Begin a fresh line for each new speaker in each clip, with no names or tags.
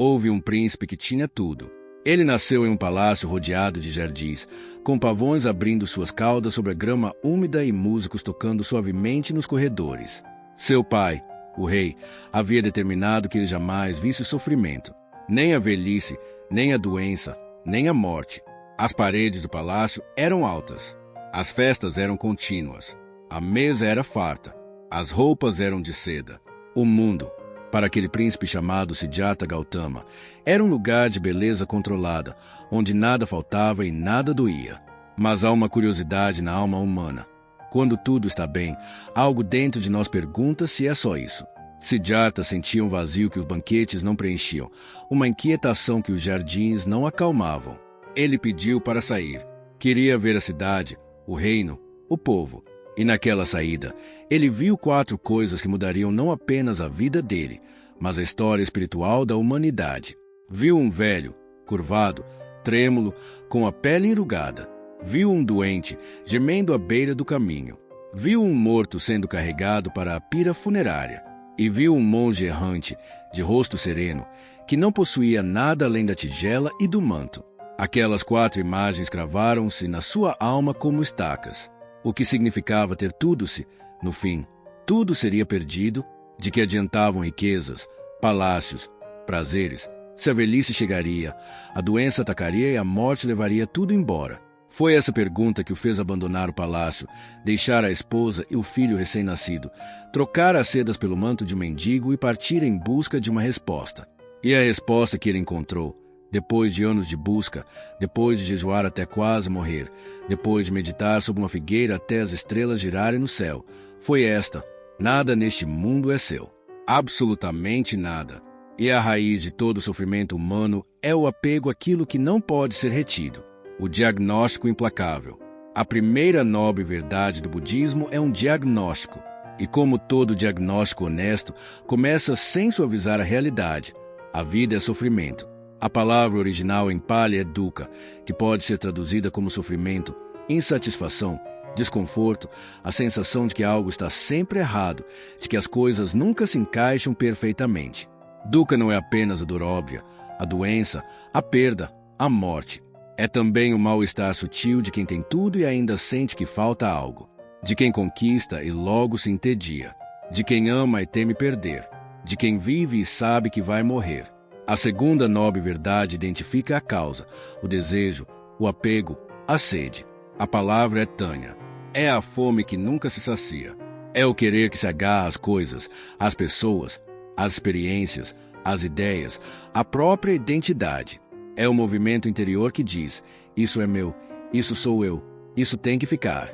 Houve um príncipe que tinha tudo. Ele nasceu em um palácio rodeado de jardins, com pavões abrindo suas caudas sobre a grama úmida e músicos tocando suavemente nos corredores. Seu pai, o rei, havia determinado que ele jamais visse sofrimento, nem a velhice, nem a doença, nem a morte. As paredes do palácio eram altas. As festas eram contínuas. A mesa era farta. As roupas eram de seda. O mundo, para aquele príncipe chamado Siddhartha Gautama, era um lugar de beleza controlada, onde nada faltava e nada doía. Mas há uma curiosidade na alma humana. Quando tudo está bem, algo dentro de nós pergunta se é só isso. Siddhartha sentia um vazio que os banquetes não preenchiam, uma inquietação que os jardins não acalmavam. Ele pediu para sair. Queria ver a cidade, o reino, o povo. E naquela saída, ele viu 4 coisas que mudariam não apenas a vida dele, mas a história espiritual da humanidade. Viu um velho, curvado, trêmulo, com a pele enrugada. Viu um doente, gemendo à beira do caminho. Viu um morto sendo carregado para a pira funerária. E viu um monge errante, de rosto sereno, que não possuía nada além da tigela e do manto. Aquelas 4 imagens cravaram-se na sua alma como estacas. O que significava ter tudo se, no fim, tudo seria perdido, de que adiantavam riquezas, palácios, prazeres, se a velhice chegaria, a doença atacaria e a morte levaria tudo embora. Foi essa pergunta que o fez abandonar o palácio, deixar a esposa e o filho recém-nascido, trocar as sedas pelo manto de um mendigo e partir em busca de uma resposta. E a resposta que ele encontrou, depois de anos de busca, depois de jejuar até quase morrer, depois de meditar sob uma figueira até as estrelas girarem no céu, foi esta: nada neste mundo é seu. Absolutamente nada. E a raiz de todo o sofrimento humano é o apego àquilo que não pode ser retido. O diagnóstico implacável. A primeira nobre verdade do budismo é um diagnóstico. E como todo diagnóstico honesto, começa sem suavizar a realidade. A vida é sofrimento. A palavra original em Pali é dukkha, que pode ser traduzida como sofrimento, insatisfação, desconforto, a sensação de que algo está sempre errado, de que as coisas nunca se encaixam perfeitamente. Dukkha não é apenas a dor óbvia, a doença, a perda, a morte. É também o mal-estar sutil de quem tem tudo e ainda sente que falta algo, de quem conquista e logo se entedia, de quem ama e teme perder, de quem vive e sabe que vai morrer. A segunda nobre verdade identifica a causa, o desejo, o apego, a sede. A palavra é Tanya. É a fome que nunca se sacia. É o querer que se agarra às coisas, às pessoas, às experiências, às ideias, à própria identidade. É o movimento interior que diz: isso é meu, isso sou eu, isso tem que ficar.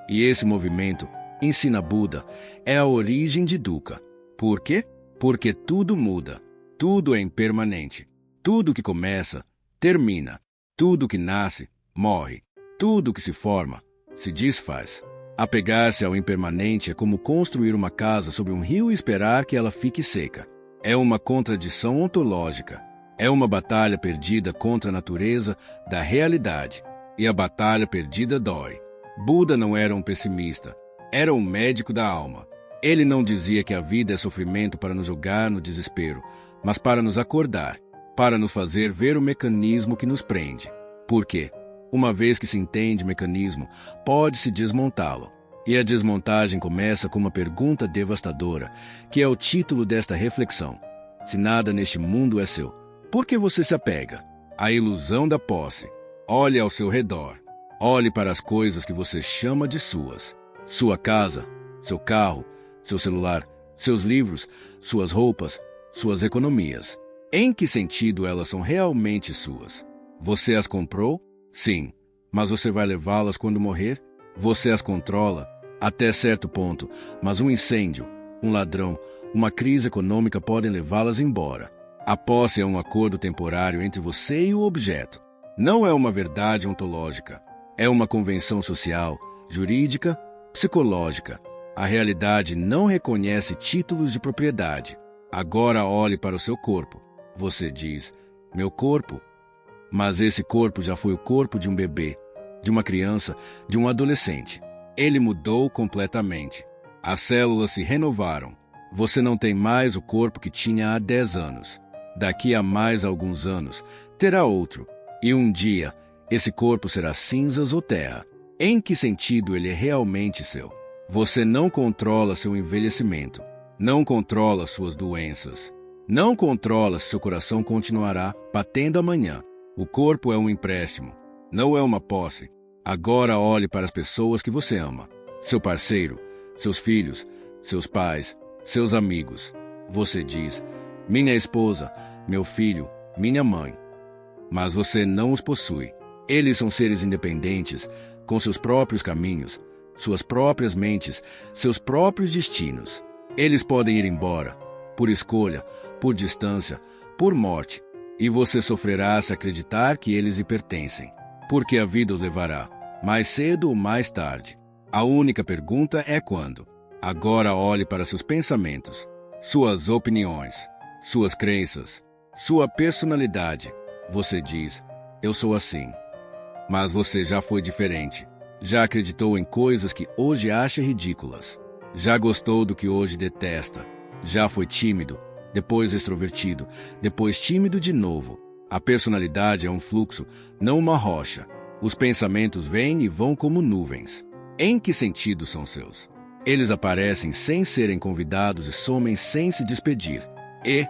E esse movimento, ensina Buda, é a origem de dukkha. Por quê? Porque tudo muda. Tudo é impermanente. Tudo que começa, termina. Tudo que nasce, morre. Tudo que se forma, se desfaz. Apegar-se ao impermanente é como construir uma casa sobre um rio e esperar que ela fique seca. É uma contradição ontológica. É uma batalha perdida contra a natureza da realidade. E a batalha perdida dói. Buda não era um pessimista. Era um médico da alma. Ele não dizia que a vida é sofrimento para nos jogar no desespero, mas para nos acordar, para nos fazer ver o mecanismo que nos prende. Por quê? Uma vez que se entende o mecanismo, pode-se desmontá-lo. E a desmontagem começa com uma pergunta devastadora, que é o título desta reflexão. Se nada neste mundo é seu, por que você se apega? A ilusão da posse. Olhe ao seu redor. Olhe para as coisas que você chama de suas. Sua casa, seu carro, seu celular, seus livros, suas roupas, suas economias. Em que sentido elas são realmente suas? Você as comprou? Sim. Mas você vai levá-las quando morrer? Você as controla? Até certo ponto, mas um incêndio, um ladrão, uma crise econômica podem levá-las embora. A posse é um acordo temporário entre você e o objeto. Não é uma verdade ontológica. É uma convenção social, jurídica, psicológica. A realidade não reconhece títulos de propriedade. Agora olhe para o seu corpo. Você diz: meu corpo. Mas esse corpo já foi o corpo de um bebê, de uma criança, de um adolescente. Ele mudou completamente. As células se renovaram. Você não tem mais o corpo que tinha há 10 anos. Daqui a mais alguns anos, terá outro. E um dia, esse corpo será cinzas ou terra. Em que sentido ele é realmente seu? Você não controla seu envelhecimento. Não controla suas doenças. Não controla se seu coração continuará batendo amanhã. O corpo é um empréstimo, não é uma posse. Agora olhe para as pessoas que você ama. Seu parceiro, seus filhos, seus pais, seus amigos. Você diz, minha esposa, meu filho, minha mãe. Mas você não os possui. Eles são seres independentes, com seus próprios caminhos, suas próprias mentes, seus próprios destinos. Eles podem ir embora, por escolha, por distância, por morte, e você sofrerá se acreditar que eles lhe pertencem, porque a vida os levará, mais cedo ou mais tarde. A única pergunta é quando. Agora olhe para seus pensamentos, suas opiniões, suas crenças, sua personalidade. Você diz, eu sou assim. Mas você já foi diferente. Já acreditou em coisas que hoje acha ridículas. Já gostou do que hoje detesta. Já foi tímido, depois extrovertido, depois tímido de novo. A personalidade é um fluxo, não uma rocha. Os pensamentos vêm e vão como nuvens. Em que sentido são seus? Eles aparecem sem serem convidados e somem sem se despedir. E,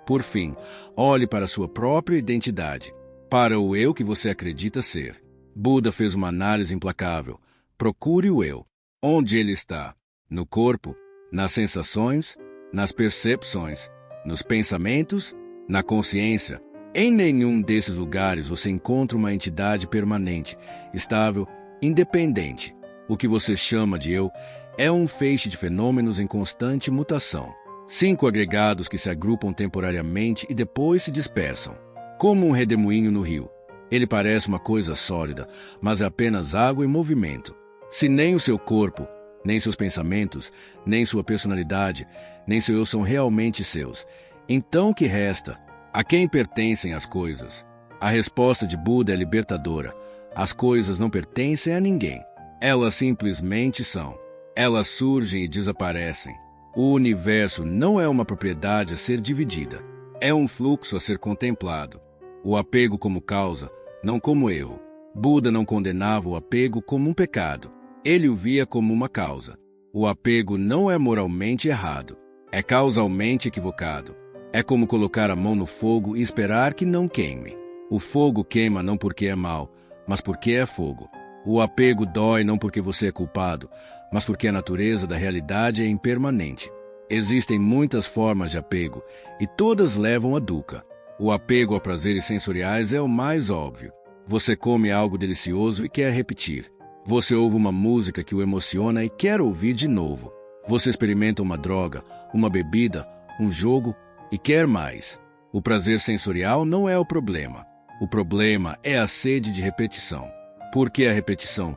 por fim, olhe para sua própria identidade, para o eu que você acredita ser. Buda fez uma análise implacável. Procure o eu. Onde ele está? No corpo? Nas sensações? Nas percepções? Nos pensamentos? Na consciência? Em nenhum desses lugares você encontra uma entidade permanente, estável, independente. O que você chama de eu é um feixe de fenômenos em constante mutação. 5 agregados que se agrupam temporariamente e depois se dispersam. Como um redemoinho no rio. Ele parece uma coisa sólida, mas é apenas água em movimento. Se nem o seu corpo, nem seus pensamentos, nem sua personalidade, nem seu eu são realmente seus, então o que resta? A quem pertencem as coisas? A resposta de Buda é libertadora. As coisas não pertencem a ninguém. Elas simplesmente são. Elas surgem e desaparecem. O universo não é uma propriedade a ser dividida. É um fluxo a ser contemplado. O apego como causa, não como erro. Buda não condenava o apego como um pecado. Ele o via como uma causa. O apego não é moralmente errado. É causalmente equivocado. É como colocar a mão no fogo e esperar que não queime. O fogo queima não porque é mau, mas porque é fogo. O apego dói não porque você é culpado, mas porque a natureza da realidade é impermanente. Existem muitas formas de apego, e todas levam a dukkha. O apego a prazeres sensoriais é o mais óbvio. Você come algo delicioso e quer repetir. Você ouve uma música que o emociona e quer ouvir de novo. Você experimenta uma droga, uma bebida, um jogo e quer mais. O prazer sensorial não é o problema. O problema é a sede de repetição. Porque a repetição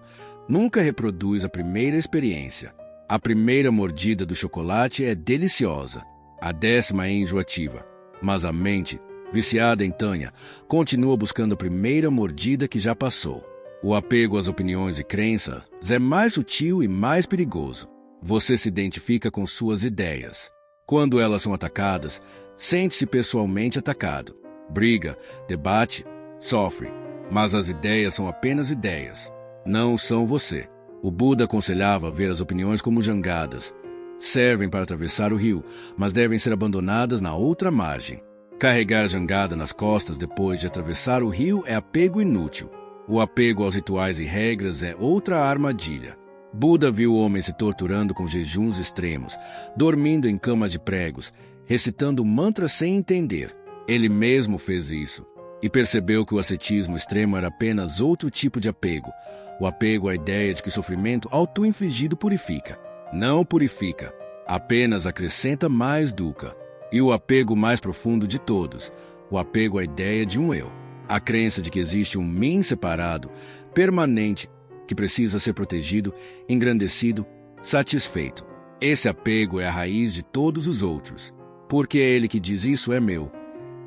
nunca reproduz a primeira experiência. A primeira mordida do chocolate é deliciosa. A 10ª é enjoativa. Mas a mente, viciada em tanha, continua buscando a primeira mordida que já passou. O apego às opiniões e crenças é mais sutil e mais perigoso. Você se identifica com suas ideias. Quando elas são atacadas, sente-se pessoalmente atacado. Briga, debate, sofre. Mas as ideias são apenas ideias. Não são você. O Buda aconselhava ver as opiniões como jangadas. Servem para atravessar o rio, mas devem ser abandonadas na outra margem. Carregar a jangada nas costas depois de atravessar o rio é apego inútil. O apego aos rituais e regras é outra armadilha. Buda viu homens se torturando com jejuns extremos, dormindo em cama de pregos, recitando mantras sem entender. Ele mesmo fez isso. E percebeu que o ascetismo extremo era apenas outro tipo de apego. O apego à ideia de que o sofrimento auto-infligido purifica. Não purifica, apenas acrescenta mais dukkha. E o apego mais profundo de todos, o apego à ideia de um eu. A crença de que existe um mim separado, permanente, que precisa ser protegido, engrandecido, satisfeito. Esse apego é a raiz de todos os outros. Porque é ele que diz isso é meu,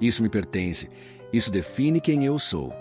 isso me pertence, isso define quem eu sou.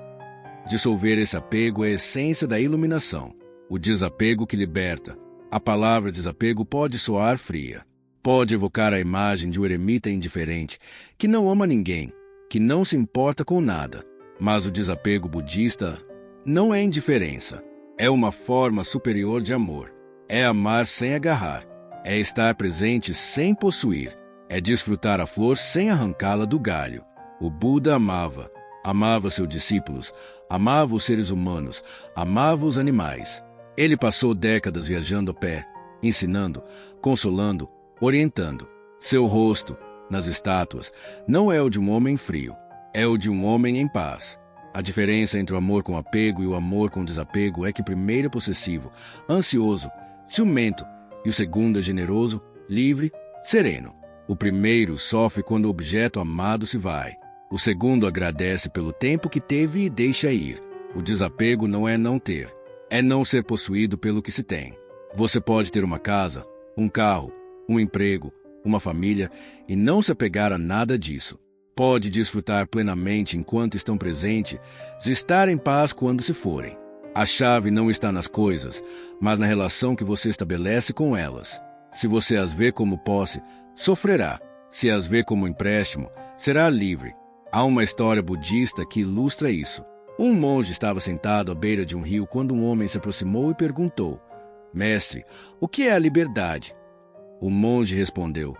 Dissolver esse apego é a essência da iluminação, o desapego que liberta. A palavra desapego pode soar fria. Pode evocar a imagem de um eremita indiferente, que não ama ninguém, que não se importa com nada. Mas o desapego budista não é indiferença. É uma forma superior de amor. É amar sem agarrar. É estar presente sem possuir. É desfrutar a flor sem arrancá-la do galho. O Buda amava. Amava seus discípulos. Amava os seres humanos. Amava os animais. Ele passou décadas viajando a pé, ensinando, consolando, orientando. Seu rosto, nas estátuas, não é o de um homem frio. É o de um homem em paz. A diferença entre o amor com apego e o amor com desapego é que o primeiro é possessivo, ansioso, ciumento, e o segundo é generoso, livre, sereno. O primeiro sofre quando o objeto amado se vai. O segundo agradece pelo tempo que teve e deixa ir. O desapego não é não ter, é não ser possuído pelo que se tem. Você pode ter uma casa, um carro, um emprego, uma família e não se apegar a nada disso. Pode desfrutar plenamente enquanto estão presentes, estar em paz quando se forem. A chave não está nas coisas, mas na relação que você estabelece com elas. Se você as vê como posse, sofrerá. Se as vê como empréstimo, será livre. Há uma história budista que ilustra isso. Um monge estava sentado à beira de um rio quando um homem se aproximou e perguntou: Mestre, o que é a liberdade? O monge respondeu: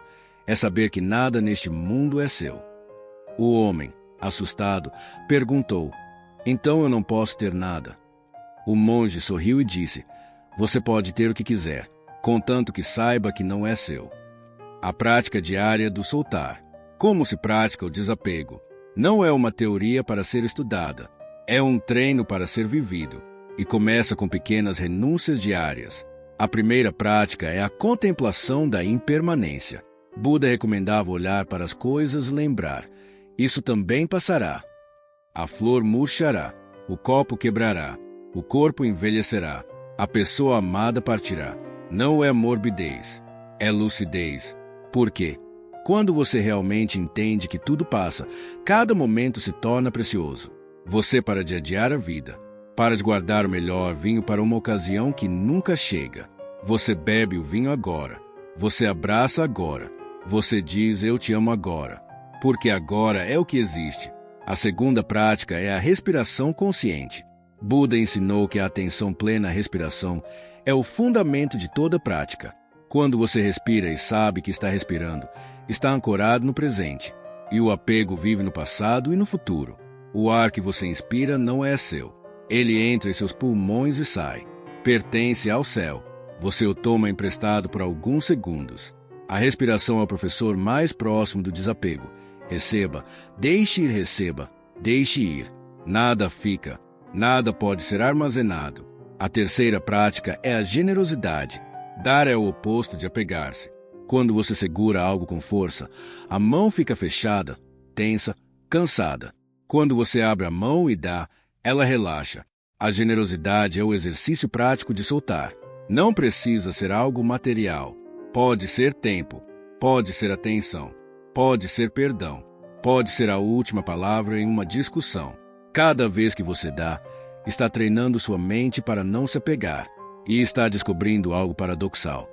é saber que nada neste mundo é seu. O homem, assustado, perguntou: então eu não posso ter nada? O monge sorriu e disse: você pode ter o que quiser, contanto que saiba que não é seu. A prática diária do soltar. Como se pratica o desapego? Não é uma teoria para ser estudada. É um treino para ser vivido. E começa com pequenas renúncias diárias. A primeira prática é a contemplação da impermanência. Buda recomendava olhar para as coisas e lembrar: isso também passará. A flor murchará, o copo quebrará, o corpo envelhecerá, a pessoa amada partirá. Não é morbidez, é lucidez. Por quê? Quando você realmente entende que tudo passa, cada momento se torna precioso. Você para de adiar a vida. Para de guardar o melhor vinho para uma ocasião que nunca chega. Você bebe o vinho agora. Você abraça agora. Você diz: eu te amo agora. Porque agora é o que existe. A segunda prática é a respiração consciente. Buda ensinou que a atenção plena à respiração é o fundamento de toda prática. Quando você respira e sabe que está respirando, está ancorado no presente. E o apego vive no passado e no futuro. O ar que você inspira não é seu. Ele entra em seus pulmões e sai. Pertence ao céu. Você o toma emprestado por alguns segundos. A respiração é o professor mais próximo do desapego. Receba, deixe ir, receba, deixe ir. Nada fica, nada pode ser armazenado. A terceira prática é a generosidade. Dar é o oposto de apegar-se. Quando você segura algo com força, a mão fica fechada, tensa, cansada. Quando você abre a mão e dá, ela relaxa. A generosidade é o exercício prático de soltar. Não precisa ser algo material. Pode ser tempo, pode ser atenção, pode ser perdão, pode ser a última palavra em uma discussão. Cada vez que você dá, está treinando sua mente para não se apegar e está descobrindo algo paradoxal.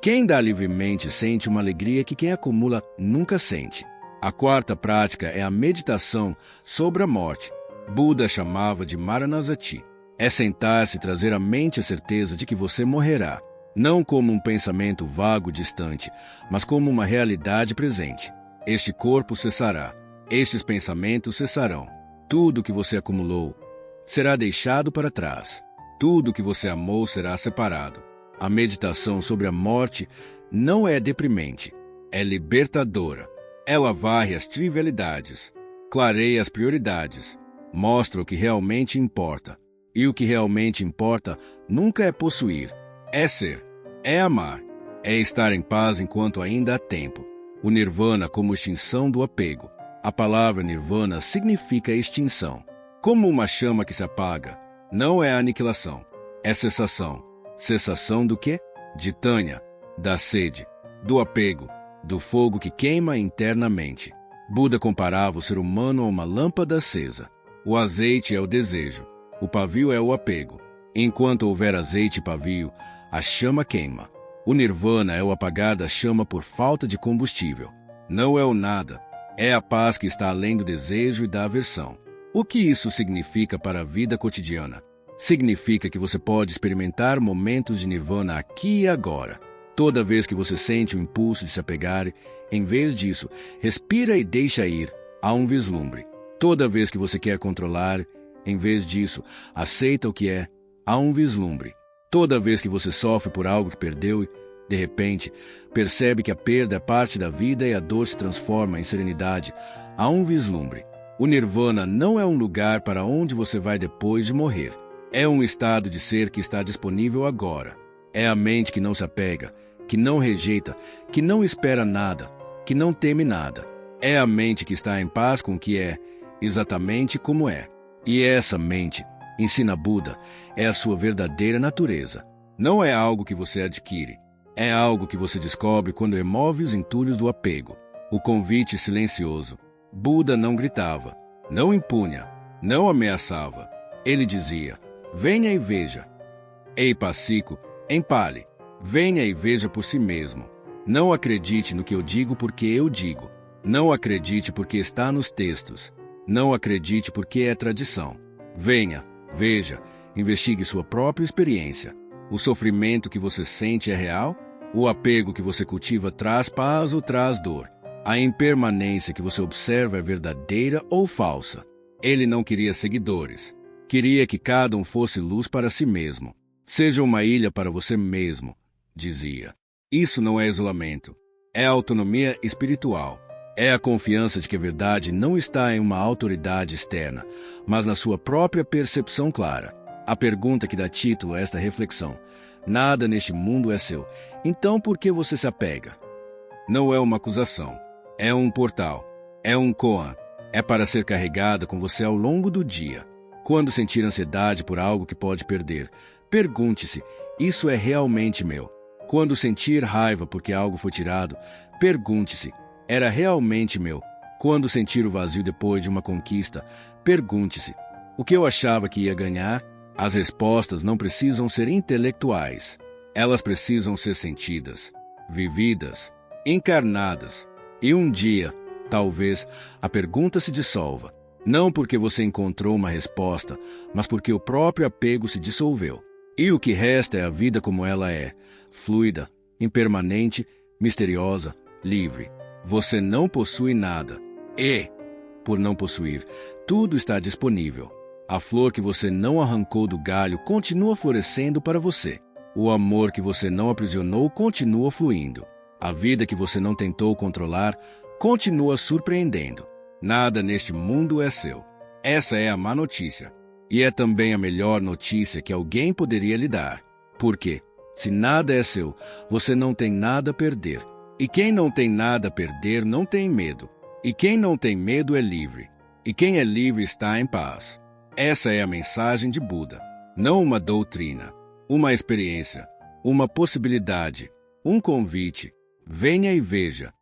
Quem dá livremente sente uma alegria que quem acumula nunca sente. A quarta prática é a meditação sobre a morte. Buda chamava de Maranasati. É sentar-se e trazer à mente a certeza de que você morrerá. Não como um pensamento vago distante, mas como uma realidade presente. Este corpo cessará. Estes pensamentos cessarão. Tudo que você acumulou será deixado para trás. Tudo que você amou será separado. A meditação sobre a morte não é deprimente, é libertadora. Ela varre as trivialidades, clareia as prioridades, mostra o que realmente importa. E o que realmente importa nunca é possuir, é ser, é amar, é estar em paz enquanto ainda há tempo. O nirvana como extinção do apego. A palavra nirvana significa extinção. Como uma chama que se apaga, não é aniquilação, é cessação. Cessação do quê? De Tânia, da sede, do apego, do fogo que queima internamente. Buda comparava o ser humano a uma lâmpada acesa. O azeite é o desejo, o pavio é o apego. Enquanto houver azeite e pavio, a chama queima. O nirvana é o apagar da chama por falta de combustível. Não é o nada, É a paz que está além do desejo e da aversão. O que isso significa para a vida cotidiana? Significa que você pode experimentar momentos de nirvana aqui e agora. Toda vez que você sente o impulso de se apegar, em vez disso, respira e deixa ir. Há um vislumbre. Toda vez que você quer controlar, em vez disso, aceita o que é. Há um vislumbre. Toda vez que você sofre por algo que perdeu, de repente, percebe que a perda é parte da vida e a dor se transforma em serenidade. Há um vislumbre. O nirvana não é um lugar para onde você vai depois de morrer. É um estado de ser que está disponível agora. É a mente que não se apega, que não rejeita, que não espera nada, que não teme nada. É a mente que está em paz com o que é, exatamente como é. E essa mente, ensina Buda, é a sua verdadeira natureza. Não é algo que você adquire. É algo que você descobre quando remove os entulhos do apego. O convite silencioso. Buda não gritava, não impunha, não ameaçava. Ele dizia, venha e veja. Ei, Pacico, empale. Venha e veja por si mesmo. Não acredite no que eu digo porque eu digo. Não acredite porque está nos textos. Não acredite porque é tradição. Venha, veja, investigue sua própria experiência. O sofrimento que você sente é real? O apego que você cultiva traz paz ou traz dor? A impermanência que você observa é verdadeira ou falsa? Ele não queria seguidores. Queria que cada um fosse luz para si mesmo. Seja uma ilha para você mesmo, dizia. Isso não é isolamento. É autonomia espiritual. É a confiança de que a verdade não está em uma autoridade externa, mas na sua própria percepção clara. A pergunta que dá título a esta reflexão. Nada neste mundo é seu. Então por que você se apega? Não é uma acusação. É um portal. É um koan. É para ser carregada com você ao longo do dia. Quando sentir ansiedade por algo que pode perder, pergunte-se, isso é realmente meu? Quando sentir raiva porque algo foi tirado, pergunte-se, era realmente meu? Quando sentir o vazio depois de uma conquista, pergunte-se, o que eu achava que ia ganhar? As respostas não precisam ser intelectuais. Elas precisam ser sentidas, vividas, encarnadas. E um dia, talvez, a pergunta se dissolva. Não porque você encontrou uma resposta, mas porque o próprio apego se dissolveu. E o que resta é a vida como ela é, fluida, impermanente, misteriosa, livre. Você não possui nada. E, por não possuir, tudo está disponível. A flor que você não arrancou do galho continua florescendo para você. O amor que você não aprisionou continua fluindo. A vida que você não tentou controlar continua surpreendendo. Nada neste mundo é seu. Essa é a má notícia. E é também a melhor notícia que alguém poderia lhe dar. Porque, se nada é seu, você não tem nada a perder. E quem não tem nada a perder não tem medo. E quem não tem medo é livre. E quem é livre está em paz. Essa é a mensagem de Buda. Não uma doutrina, uma experiência, uma possibilidade, um convite. Venha e veja.